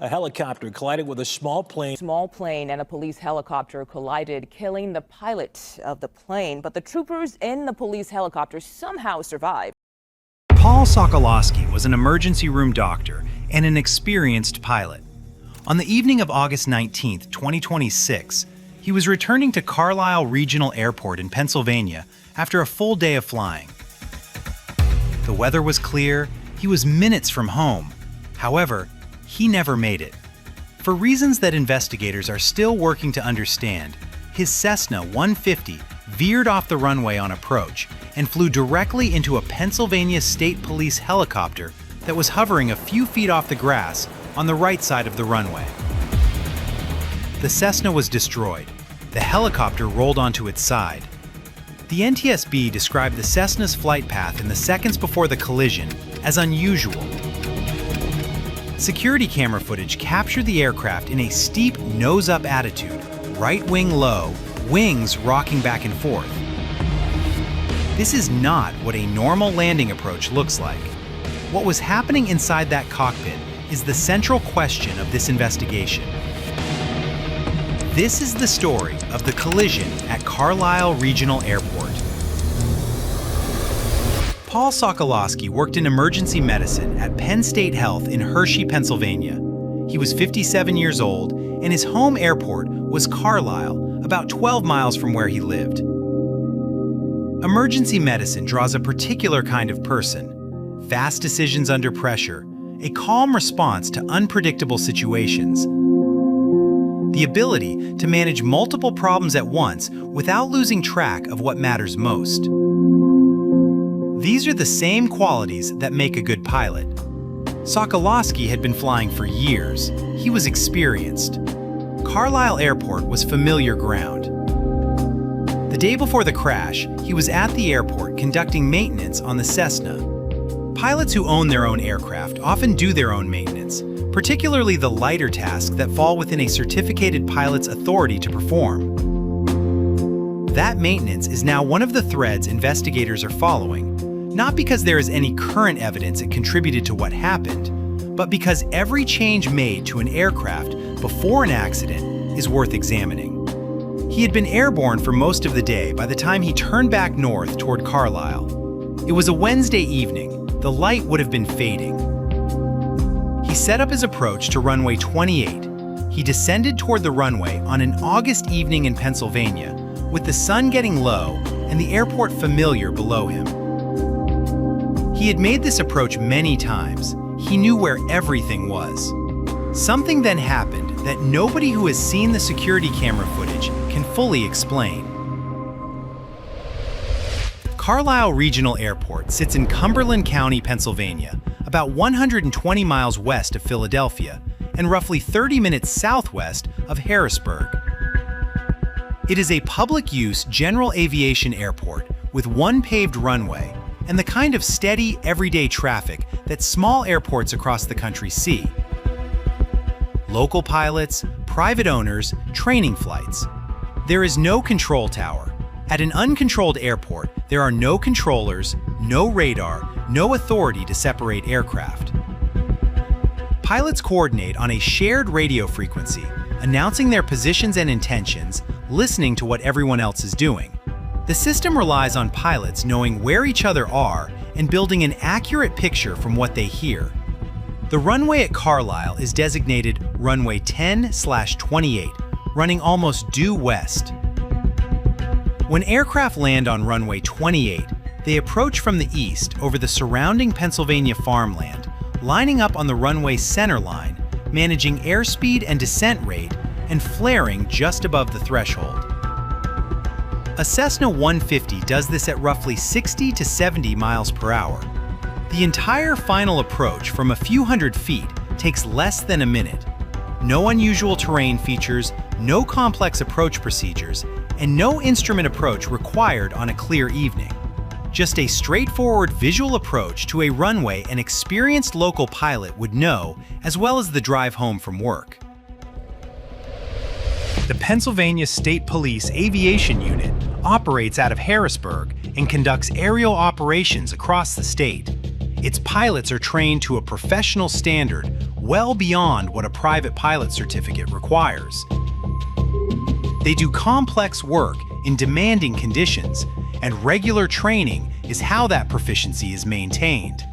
A helicopter collided with a small plane. Small plane and a police helicopter collided, killing the pilot of the plane, but the troopers in the police helicopter somehow survived. Paul Sokoloski was an emergency room doctor and an experienced pilot. On the evening of August 19, 2026, he was returning to Carlisle Regional Airport in Pennsylvania after a full day of flying. The weather was clear, he was minutes from home. However, he never made it. For reasons that investigators are still working to understand, his Cessna 150 veered off the runway on approach and flew directly into a Pennsylvania State Police helicopter that was hovering a few feet off the grass on the right side of the runway. The Cessna was destroyed. The helicopter rolled onto its side. The NTSB described the Cessna's flight path in the seconds before the collision as unusual. Security camera footage captured the aircraft in a steep nose-up attitude, right wing low, wings rocking back and forth. This is not what a normal landing approach looks like. What was happening inside that cockpit is the central question of this investigation. This is the story of the collision at Carlisle Regional Airport. Paul Sokoloski worked in emergency medicine at Penn State Health in Hershey, Pennsylvania. He was 57 years old, and his home airport was Carlisle, about 12 miles from where he lived. Emergency medicine draws a particular kind of person: fast decisions under pressure, a calm response to unpredictable situations, the ability to manage multiple problems at once without losing track of what matters most. These are the same qualities that make a good pilot. Sokoloski had been flying for years. He was experienced. Carlisle Airport was familiar ground. The day before the crash, he was at the airport conducting maintenance on the Cessna. Pilots who own their own aircraft often do their own maintenance, particularly the lighter tasks that fall within a certificated pilot's authority to perform. That maintenance is now one of the threads investigators are following, not because there is any current evidence it contributed to what happened, but because every change made to an aircraft before an accident is worth examining. He had been airborne for most of the day by the time he turned back north toward Carlisle. It was a Wednesday evening. The light would have been fading. He set up his approach to runway 28. He descended toward the runway on an August evening in Pennsylvania, with the sun getting low and the airport familiar below him. He had made this approach many times. He knew where everything was. Something then happened that nobody who has seen the security camera footage can fully explain. Carlisle Regional Airport sits in Cumberland County, Pennsylvania, about 120 miles west of Philadelphia and roughly 30 minutes southwest of Harrisburg. It is a public-use general aviation airport with one paved runway and the kind of steady, everyday traffic that small airports across the country see. Local pilots, private owners, training flights. There is no control tower. At an uncontrolled airport, there are no controllers, no radar, no authority to separate aircraft. Pilots coordinate on a shared radio frequency, announcing their positions and intentions, listening to what everyone else is doing. The system relies on pilots knowing where each other are and building an accurate picture from what they hear. The runway at Carlisle is designated runway 10/28, running almost due west. When aircraft land on runway 28, they approach from the east over the surrounding Pennsylvania farmland, lining up on the runway's center line, managing airspeed and descent rate, and flaring just above the threshold. A Cessna 150 does this at roughly 60 to 70 miles per hour. The entire final approach from a few hundred feet takes less than a minute. No unusual terrain features, no complex approach procedures, and no instrument approach required on a clear evening. Just a straightforward visual approach to a runway an experienced local pilot would know, as well as the drive home from work. The Pennsylvania State Police Aviation Unit operates out of Harrisburg and conducts aerial operations across the state. Its pilots are trained to a professional standard, well beyond what a private pilot certificate requires. They do complex work in demanding conditions, and regular training is how that proficiency is maintained.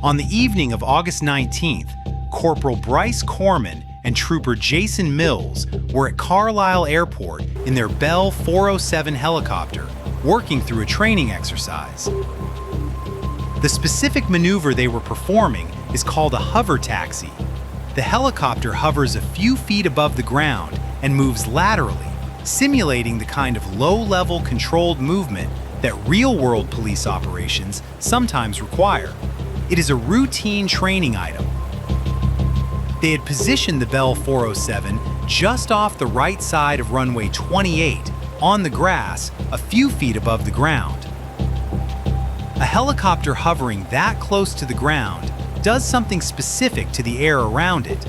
On the evening of August 19th, Corporal Bryce Corman and Trooper Jason Mills were at Carlisle Airport in their Bell 407 helicopter, working through a training exercise. The specific maneuver they were performing is called a hover taxi. The helicopter hovers a few feet above the ground and moves laterally, simulating the kind of low-level controlled movement that real-world police operations sometimes require. It is a routine training item. They had positioned the Bell 407 just off the right side of runway 28, on the grass, a few feet above the ground. A helicopter hovering that close to the ground does something specific to the air around it.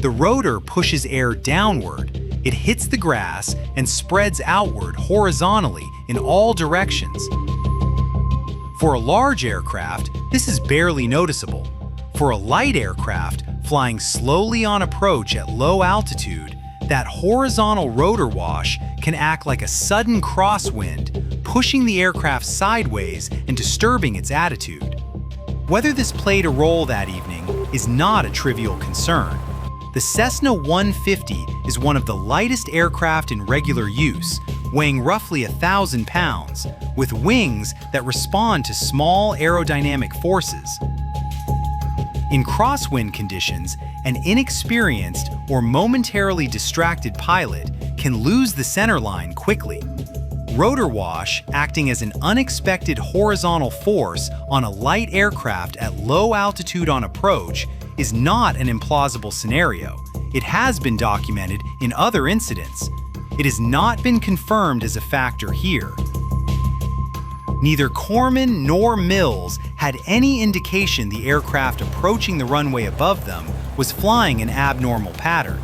The rotor pushes air downward, it hits the grass and spreads outward horizontally in all directions. For a large aircraft, this is barely noticeable. For a light aircraft flying slowly on approach at low altitude, that horizontal rotor wash can act like a sudden crosswind, pushing the aircraft sideways and disturbing its attitude. Whether this played a role that evening is not a trivial concern. The Cessna 150 is one of the lightest aircraft in regular use, weighing roughly 1,000 pounds, with wings that respond to small aerodynamic forces. In crosswind conditions, an inexperienced or momentarily distracted pilot can lose the center line quickly. Rotor wash, acting as an unexpected horizontal force on a light aircraft at low altitude on approach, is not an implausible scenario. It has been documented in other incidents. It has not been confirmed as a factor here. Neither Corman nor Mills had any indication the aircraft approaching the runway above them was flying an abnormal pattern.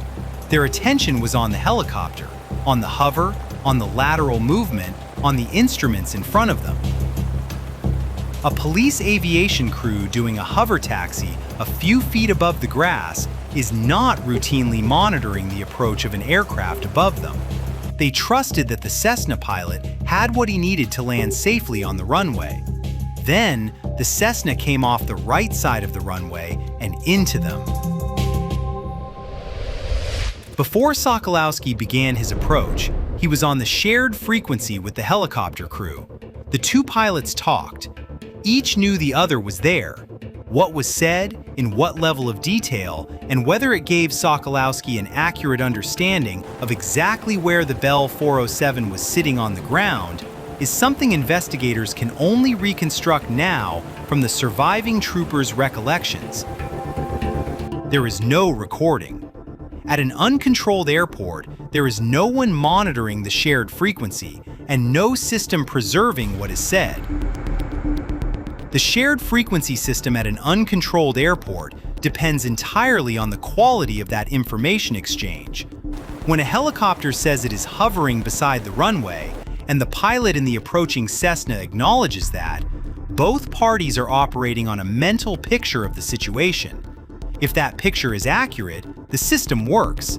Their attention was on the helicopter, on the hover, on the lateral movement, on the instruments in front of them. A police aviation crew doing a hover taxi a few feet above the grass is not routinely monitoring the approach of an aircraft above them. They trusted that the Cessna pilot had what he needed to land safely on the runway. Then, the Cessna came off the right side of the runway and into them. Before Sokoloski began his approach, he was on the shared frequency with the helicopter crew. The two pilots talked. Each knew the other was there. What was said, in what level of detail, and whether it gave Sokoloski an accurate understanding of exactly where the Bell 407 was sitting on the ground is something investigators can only reconstruct now from the surviving troopers' recollections. There is no recording. At an uncontrolled airport, there is no one monitoring the shared frequency and no system preserving what is said. The shared frequency system at an uncontrolled airport depends entirely on the quality of that information exchange. When a helicopter says it is hovering beside the runway, and the pilot in the approaching Cessna acknowledges that, both parties are operating on a mental picture of the situation. If that picture is accurate, the system works.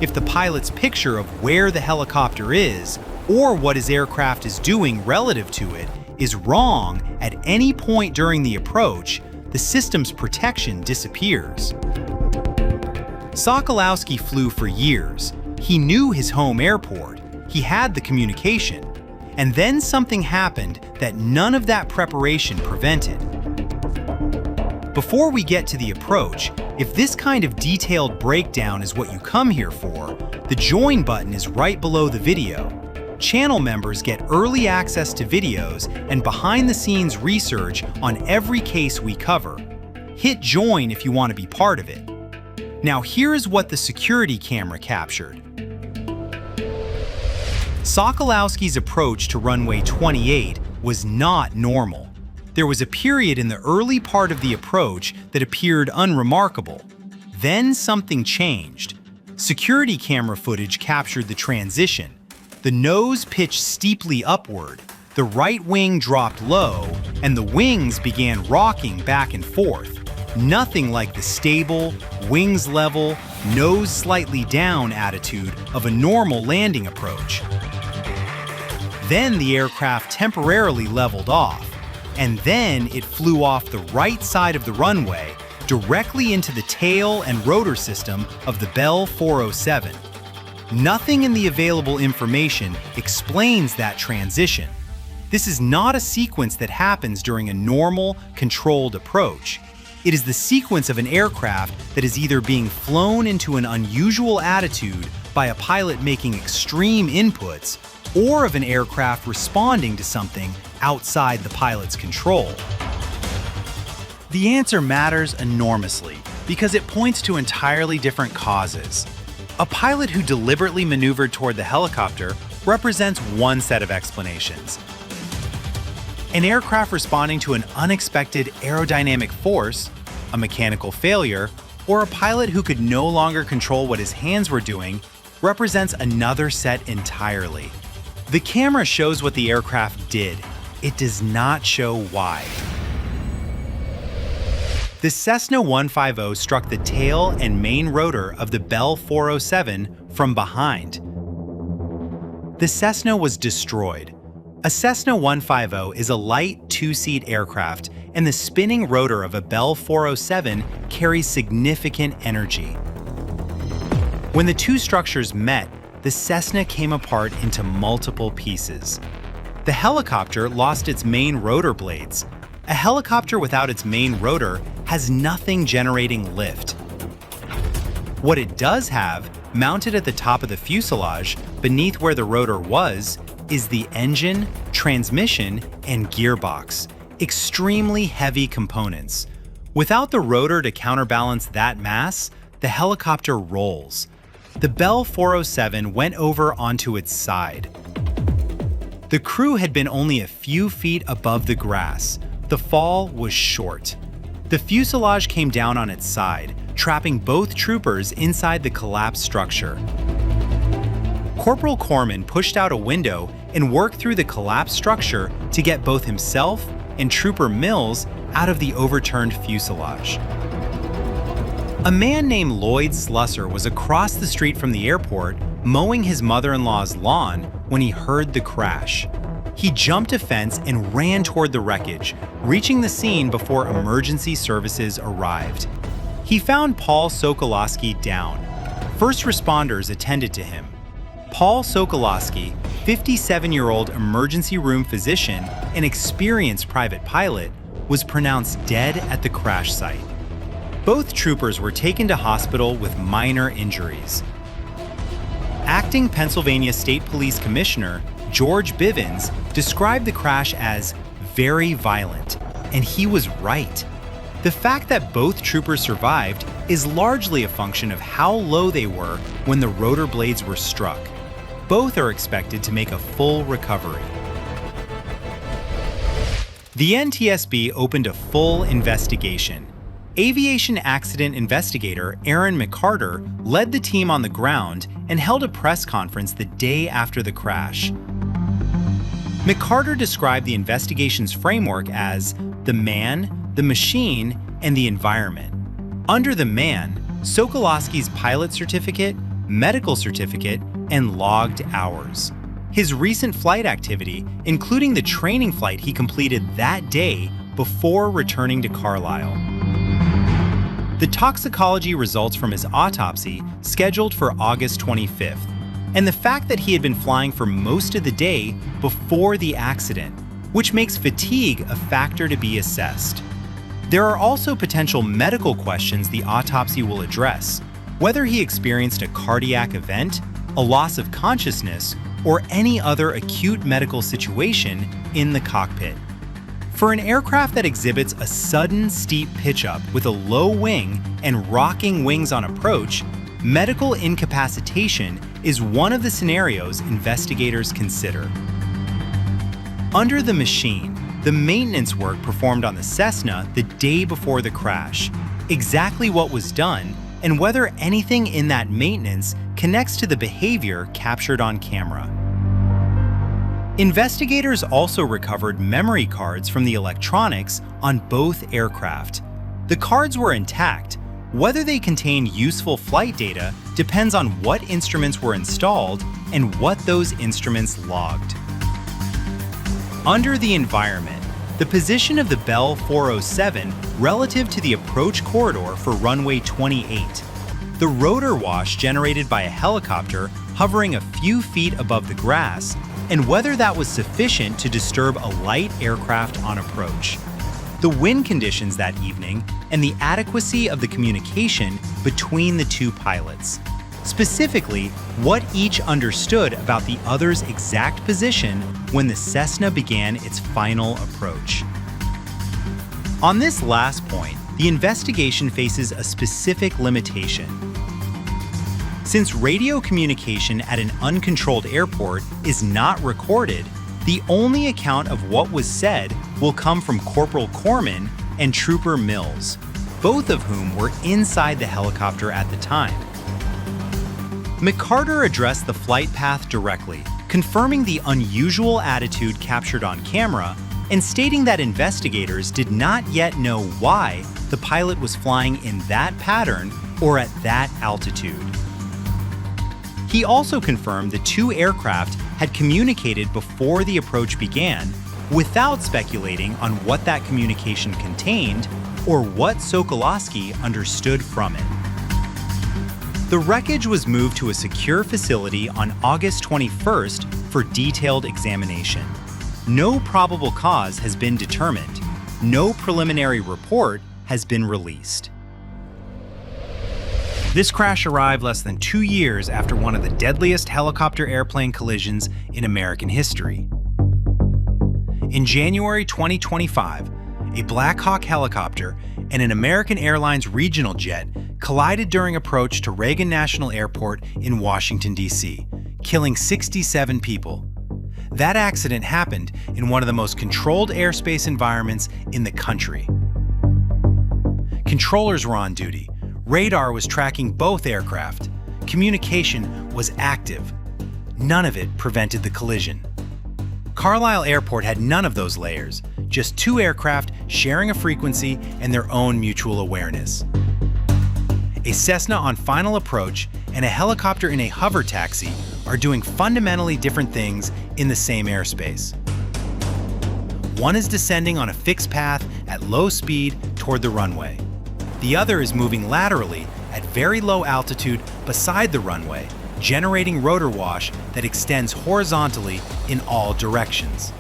If the pilot's picture of where the helicopter is, or what his aircraft is doing relative to it, is wrong at any point during the approach, the system's protection disappears. Sokoloski flew for years. He knew his home airport. He had the communication. And then something happened that none of that preparation prevented. Before we get to the approach, if this kind of detailed breakdown is what you come here for, the join button is right below the video. Channel members get early access to videos and behind-the-scenes research on every case we cover. Hit join if you want to be part of it. Now here is what the security camera captured. Sokolowski's approach to runway 28 was not normal. There was a period in the early part of the approach that appeared unremarkable. Then something changed. Security camera footage captured the transition. The nose pitched steeply upward, the right wing dropped low, and the wings began rocking back and forth. Nothing like the stable, wings level, nose slightly down attitude of a normal landing approach. Then the aircraft temporarily leveled off, and then it flew off the right side of the runway directly into the tail and rotor system of the Bell 407. Nothing in the available information explains that transition. This is not a sequence that happens during a normal, controlled approach. It is the sequence of an aircraft that is either being flown into an unusual attitude by a pilot making extreme inputs, or of an aircraft responding to something outside the pilot's control. The answer matters enormously because it points to entirely different causes. A pilot who deliberately maneuvered toward the helicopter represents one set of explanations. An aircraft responding to an unexpected aerodynamic force, a mechanical failure, or a pilot who could no longer control what his hands were doing represents another set entirely. The camera shows what the aircraft did. It does not show why. The Cessna 150 struck the tail and main rotor of the Bell 407 from behind. The Cessna was destroyed. A Cessna 150 is a light two-seat aircraft, and the spinning rotor of a Bell 407 carries significant energy. When the two structures met, the Cessna came apart into multiple pieces. The helicopter lost its main rotor blades. A helicopter without its main rotor has nothing generating lift. What it does have, mounted at the top of the fuselage, beneath where the rotor was, is the engine, transmission, and gearbox, extremely heavy components. Without the rotor to counterbalance that mass, the helicopter rolls. The Bell 407 went over onto its side. The crew had been only a few feet above the grass. The fall was short. The fuselage came down on its side, trapping both troopers inside the collapsed structure. Corporal Corman pushed out a window and worked through the collapsed structure to get both himself and Trooper Mills out of the overturned fuselage. A man named Lloyd Slusser was across the street from the airport mowing his mother-in-law's lawn when he heard the crash. He jumped a fence and ran toward the wreckage, reaching the scene before emergency services arrived. He found Paul Sokoloski down. First responders attended to him. Paul Sokoloski, 57-year-old emergency room physician and experienced private pilot, was pronounced dead at the crash site. Both troopers were taken to hospital with minor injuries. Acting Pennsylvania State Police Commissioner George Bivens described the crash as very violent, and he was right. The fact that both troopers survived is largely a function of how low they were when the rotor blades were struck. Both are expected to make a full recovery. The NTSB opened a full investigation. Aviation accident investigator Aaron McCarter led the team on the ground and held a press conference the day after the crash. McCarter described the investigation's framework as the man, the machine, and the environment. Under the man, Sokoloski's pilot certificate, medical certificate, and logged hours. His recent flight activity, including the training flight he completed that day before returning to Carlisle. The toxicology results from his autopsy, scheduled for August 25th, and the fact that he had been flying for most of the day before the accident, which makes fatigue a factor to be assessed. There are also potential medical questions the autopsy will address, whether he experienced a cardiac event, a loss of consciousness, or any other acute medical situation in the cockpit. For an aircraft that exhibits a sudden steep pitch-up with a low wing and rocking wings on approach, medical incapacitation is one of the scenarios investigators consider. Under the machine, the maintenance work performed on the Cessna the day before the crash, exactly what was done, and whether anything in that maintenance connects to the behavior captured on camera. Investigators also recovered memory cards from the electronics on both aircraft. The cards were intact. Whether they contained useful flight data depends on what instruments were installed and what those instruments logged. Under the environment, the position of the Bell 407 relative to the approach corridor for runway 28, the rotor wash generated by a helicopter hovering a few feet above the grass, and whether that was sufficient to disturb a light aircraft on approach. The wind conditions that evening, and the adequacy of the communication between the two pilots. Specifically, what each understood about the other's exact position when the Cessna began its final approach. On this last point, the investigation faces a specific limitation. Since radio communication at an uncontrolled airport is not recorded, the only account of what was said will come from Corporal Corman and Trooper Mills, both of whom were inside the helicopter at the time. McCarter addressed the flight path directly, confirming the unusual attitude captured on camera and stating that investigators did not yet know why the pilot was flying in that pattern or at that altitude. He also confirmed the two aircraft had communicated before the approach began, without speculating on what that communication contained or what Sokoloski understood from it. The wreckage was moved to a secure facility on August 21st for detailed examination. No probable cause has been determined. No preliminary report has been released. This crash arrived less than 2 years after one of the deadliest helicopter-airplane collisions in American history. In January 2025, a Black Hawk helicopter and an American Airlines regional jet collided during approach to Reagan National Airport in Washington, D.C., killing 67 people. That accident happened in one of the most controlled airspace environments in the country. Controllers were on duty. Radar was tracking both aircraft. Communication was active. None of it prevented the collision. Carlisle Airport had none of those layers, just two aircraft sharing a frequency and their own mutual awareness. A Cessna on final approach and a helicopter in a hover taxi are doing fundamentally different things in the same airspace. One is descending on a fixed path at low speed toward the runway. The other is moving laterally at very low altitude beside the runway, generating rotor wash that extends horizontally in all directions.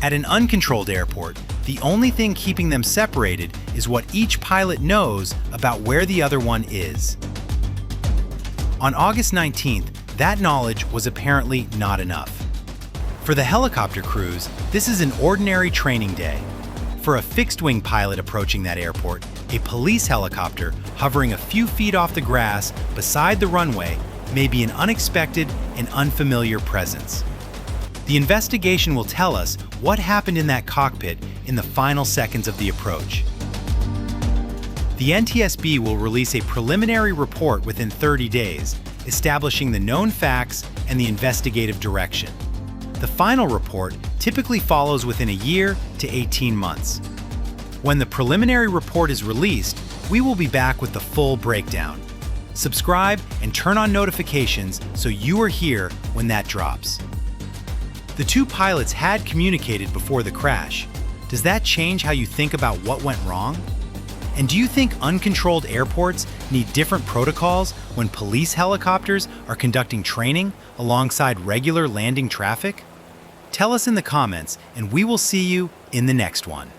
At an uncontrolled airport, the only thing keeping them separated is what each pilot knows about where the other one is. On August 19th, that knowledge was apparently not enough. For the helicopter crews, this is an ordinary training day. For a fixed-wing pilot approaching that airport, a police helicopter hovering a few feet off the grass beside the runway may be an unexpected and unfamiliar presence. The investigation will tell us what happened in that cockpit in the final seconds of the approach. The NTSB will release a preliminary report within 30 days, establishing the known facts and the investigative direction. The final report typically follows within a year to 18 months. When the preliminary report is released, we will be back with the full breakdown. Subscribe and turn on notifications so you are here when that drops. The two pilots had communicated before the crash. Does that change how you think about what went wrong? And do you think uncontrolled airports need different protocols when police helicopters are conducting training alongside regular landing traffic? Tell us in the comments, and we will see you in the next one.